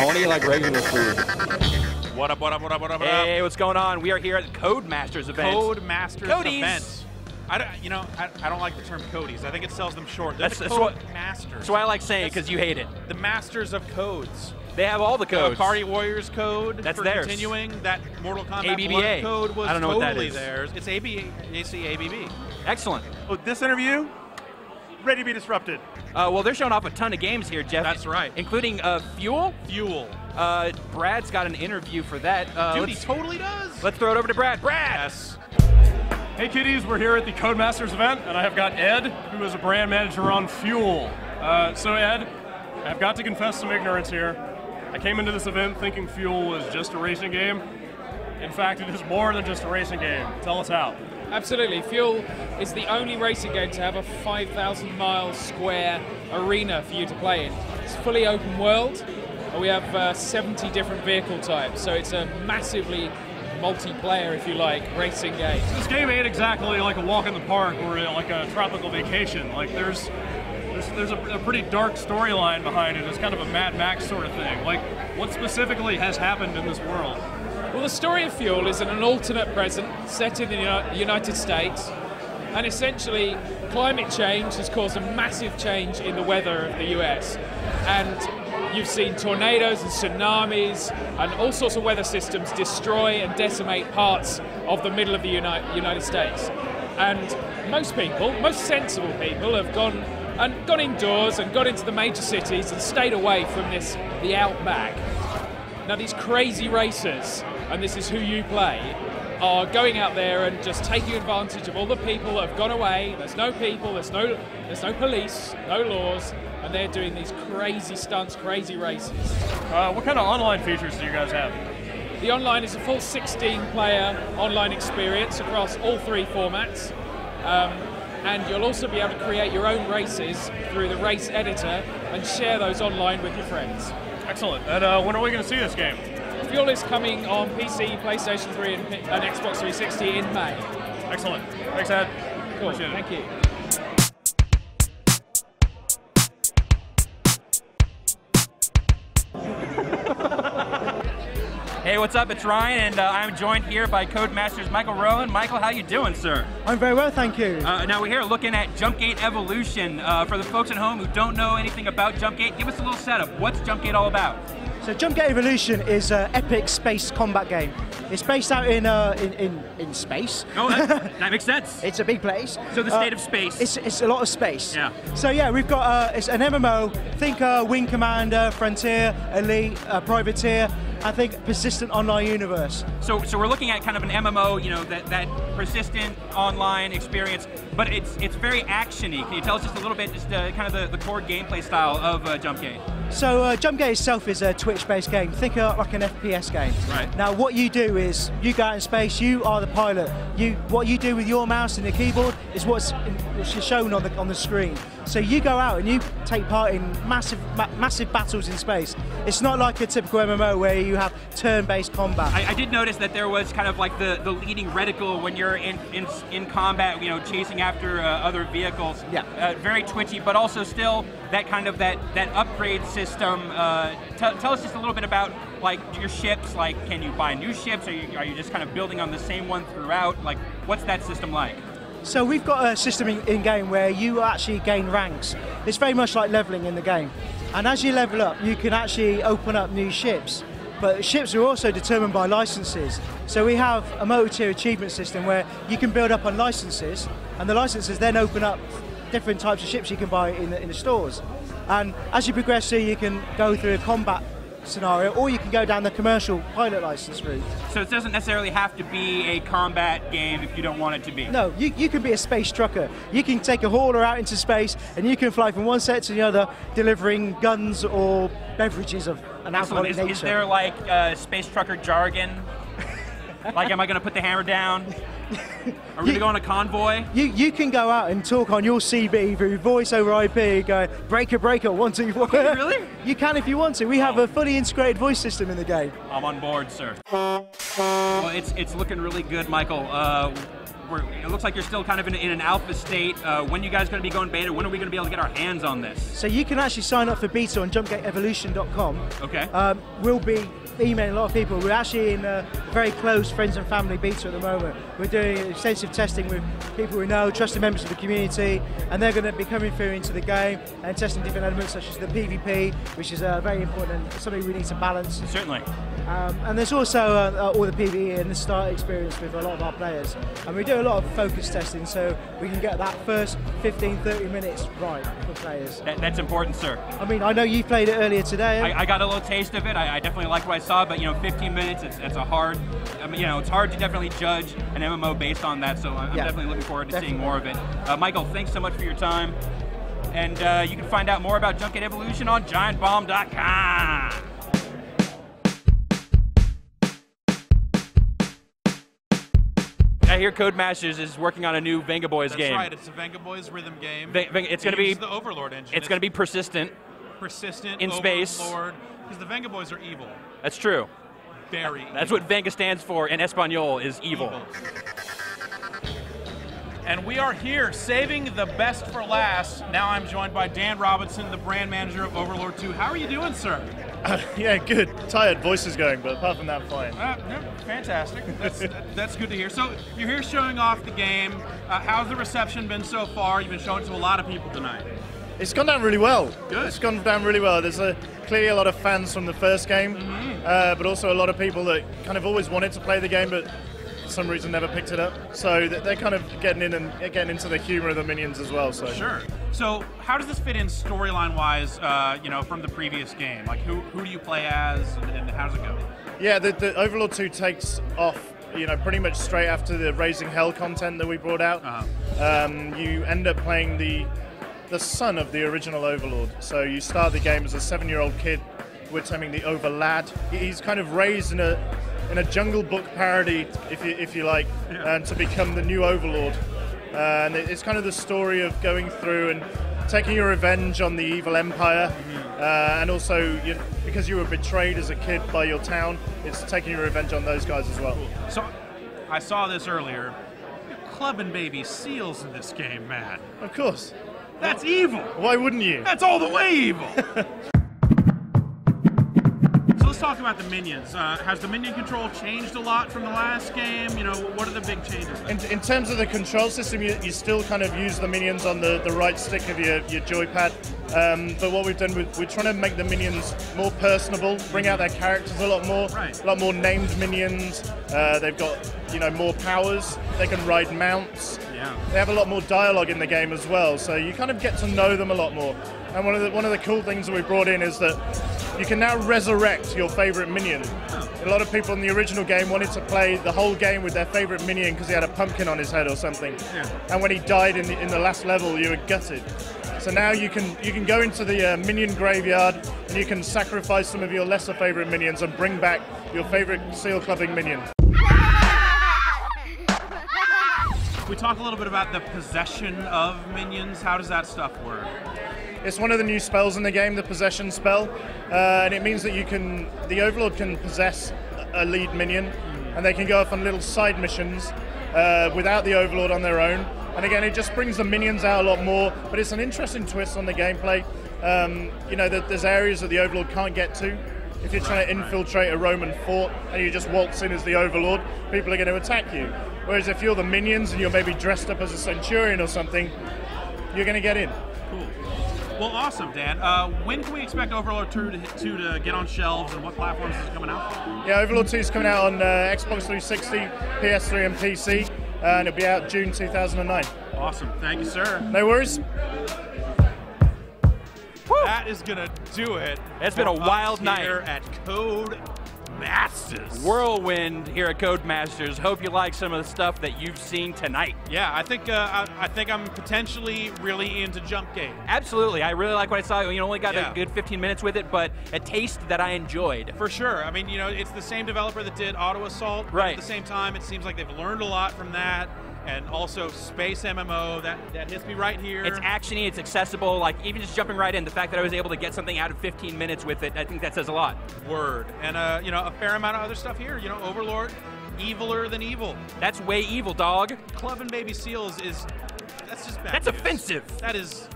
Only like regular food. What up, what up, what up, what up, what up? Hey, what's going on? We are here at the Codemasters event. Codemasters event. I don't like the term Codies. I think it sells them short. They're the Codemasters. That's why I like saying it, because you hate it. The masters of codes. They have all the codes. The Party Warriors code. That's for theirs. Continuing that Mortal Kombat ABBA. Blood code was I don't know totally what that is. theirs. It's ABBA. Excellent. Well, this interview, ready to be disrupted. Well, they're showing off a ton of games here, Jeff. That's right. Including Fuel. Fuel. Brad's got an interview for that. Dude, he totally does. Let's throw it over to Brad. Brad! Yes. Hey kiddies, we're here at the Codemasters event, and I have got Ed, who is a brand manager on Fuel. So Ed, I've got to confess some ignorance here. I came into this event thinking Fuel was just a racing game. In fact, it is more than just a racing game. Tell us how. Absolutely. Fuel is the only racing game to have a 5,000 mile square arena for you to play in. It's fully open world, and we have 70 different vehicle types, so it's a massively multiplayer, if you like, racing game. This game ain't exactly like a walk in the park or like a tropical vacation. Like there's a pretty dark storyline behind it. It's kind of a Mad Max sort of thing. Like, what specifically has happened in this world? Well, the story of Fuel is in an alternate present set in the United States, and essentially climate change has caused a massive change in the weather of the US. And you've seen tornadoes and tsunamis and all sorts of weather systems destroy and decimate parts of the middle of the United States. And most people, most sensible people, have gone indoors and got into the major cities and stayed away from the outback. Now these crazy racers, and this is who you play, are going out there and just taking advantage of all the people that have gone away. There's no people, there's no police, no laws, and they're doing these crazy stunts, crazy races. What kind of online features do you guys have? The online is a full 16-player online experience across all three formats. And you'll also be able to create your own races through the race editor and share those online with your friends. Excellent. And when are we going to see this game? Fuel is coming on PC, PlayStation 3, and Xbox 360 in May. Excellent. Thanks, Ed. Cool. Appreciate it. Thank you. Hey, what's up? It's Ryan, and I'm joined here by Codemasters Michael Rowan. Michael, how you doing, sir? I'm very well, thank you. Now we're here looking at Junkie Evolution. For the folks at home who don't know anything about Junkie, give us a little setup. What's Junkie all about? So Junkie Evolution is an epic space combat game. It's based out in space. Oh, that makes sense. It's a big place. So the state of space. It's a lot of space. Yeah. So yeah, we've got it's an MMO. Think Wing Commander, Frontier, Elite, Privateer. I think persistent online universe. So we're looking at kind of an MMO, you know, that persistent online experience, but it's very actiony. Can you tell us just a little bit, just kind of the core gameplay style of Junkie? So Junkie itself is a Twitch-based game. Think like an FPS game. Right. Now what you do is you go out in space. You are the pilot. What you do with your mouse and the keyboard is what's shown on the screen. So you go out and you take part in massive battles in space. It's not like a typical MMO where you have turn-based combat. I did notice that there was kind of like the leading reticle when you're in combat, you know, chasing after other vehicles. Yeah. Very twitchy, but also still that kind of that upgrade system. Tell us just a little bit about like your ships. Like, can you buy new ships? Are you just kind of building on the same one throughout? Like, what's that system like? So we've got a system in game where you actually gain ranks. It's very much like leveling in the game. And as you level up, you can actually open up new ships. But ships are also determined by licenses. So we have a multi-tier achievement system where you can build up on licenses, and the licenses then open up different types of ships you can buy in the stores. And as you progress through, you can go through a combat scenario, or you can go down the commercial pilot license route. So it doesn't necessarily have to be a combat game if you don't want it to be. No, you can be a space trucker. You can take a hauler out into space and you can fly from one set to the other, delivering guns or beverages of an alcoholic nature. Is there like space trucker jargon? Like, am I going to put the hammer down? Are we going to go on a convoy? You can go out and talk on your CB through voice over IP, go breaker, breaker, 1, 2, 4. Really? You can if you want to. We have a fully integrated voice system in the game. I'm on board, sir. Well, it's looking really good, Michael. it looks like you're still kind of in an alpha state. When are you guys going to be going beta? When are we going to be able to get our hands on this? So you can actually sign up for beta on JumpgateEvolution.com. Okay. We'll be emailing a lot of people. We're actually in a very close friends and family beta at the moment. We're doing extensive testing with people we know, trusted members of the community, and they're going to be coming through into the game and testing different elements such as the PvP, which is very important and something we need to balance. Certainly. And there's also all the PvE and the start experience with a lot of our players. And we do a lot of focus testing so we can get that first 15-30 minutes right for players. That's important, sir. I mean, I know you played it earlier today. I got a little taste of it. I definitely liked what I saw, but 15 minutes, it's a hard, it's hard to definitely judge an MMO based on that, so I'm definitely looking forward to seeing more of it. Michael, thanks so much for your time. And you can find out more about Junkie Evolution on GiantBomb.com. I hear Codemasters is working on a new Venga Boys game. That's right, it's a Venga Boys rhythm game. It's going to be the Overlord engine. It's going to be persistent. Persistent in space. Overlord, because the Venga Boys are evil. That's true. Very. That's what Venga stands for in Espanol, is evil. And we are here, saving the best for last. Now I'm joined by Dan Robinson, the brand manager of Overlord 2. How are you doing, sir? Yeah, good. Tired, voice is going, but apart from that, fine. Fantastic. That's good to hear. So you're here showing off the game. How's the reception been so far? You've been showing it to a lot of people tonight. It's gone down really well. Good. It's gone down really well. There's clearly a lot of fans from the first game, but also a lot of people that kind of always wanted to play the game, but for some reason never picked it up. So they're kind of getting in and getting into the humor of the minions as well. So sure. So how does this fit in storyline-wise, from the previous game? Like who do you play as, and how does it go? Yeah, the Overlord 2 takes off, pretty much straight after the Raising Hell content that we brought out. You end up playing the son of the original Overlord. So you start the game as a 7-year-old kid. We're terming the Overlad. He's kind of raised in a Jungle Book parody, if you like, and to become the new Overlord. And it's kind of the story of going through and taking your revenge on the evil empire, and also because you were betrayed as a kid by your town, it's taking your revenge on those guys as well. So I saw this earlier. You're clubbing baby seals in this game, man. Of course. That's evil. Why wouldn't you? That's all the way evil. So let's talk about the minions. Has the minion control changed a lot from the last game? What are the big changes? In terms of the control system, you still kind of use the minions on the right stick of your joypad. But what we've done, we're trying to make the minions more personable, bring out their characters a lot more. Right. A lot more named minions. They've got more powers. They can ride mounts. Yeah. They have a lot more dialogue in the game as well, so you kind of get to know them a lot more. And one of the cool things that we brought in is that you can now resurrect your favorite minion. A lot of people in the original game wanted to play the whole game with their favorite minion because he had a pumpkin on his head or something. Yeah. And when he died in the last level, you were gutted. So now you can go into the minion graveyard and you can sacrifice some of your lesser favorite minions and bring back your favorite seal clubbing minion. We talk a little bit about the possession of minions. How does that stuff work? It's one of the new spells in the game, the possession spell, and it means that the Overlord can possess a lead minion, and they can go off on little side missions without the Overlord on their own. And again, it just brings the minions out a lot more, but it's an interesting twist on the gameplay. There's areas that the Overlord can't get to. If you're trying to infiltrate a Roman fort and you just waltz in as the Overlord, people are going to attack you. Whereas if you're the minions and you're maybe dressed up as a centurion or something, you're going to get in. Cool. Well, awesome, Dan. When can we expect Overlord 2 to get on shelves, and what platforms is it coming out for? Yeah, Overlord 2 is coming out on Xbox 360, PS3 and PC, and it'll be out June 2009. Awesome. Thank you, sir. No worries. That is going to do it. It's been a wild night here at Codemasters. Whirlwind here at Codemasters. Hope you like some of the stuff that you've seen tonight. Yeah, I think I'm potentially really into Jumpgate. Absolutely. I really like what I saw. You only got a good 15 minutes with it, but a taste that I enjoyed. For sure. I mean, it's the same developer that did Auto Assault. Right. At the same time, it seems like they've learned a lot from that. And also space MMO, that hits me right here. It's actiony, it's accessible, like even just jumping right in, the fact that I was able to get something out of 15 minutes with it, I think that says a lot. Word. And a fair amount of other stuff here. Overlord, eviler than evil. That's way evil, dog. Clubbing baby seals that's just bad That's news. offensive. That is,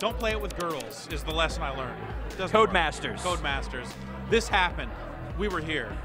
don't play it with girls is the lesson I learned. Codemasters. Codemasters. This happened. We were here.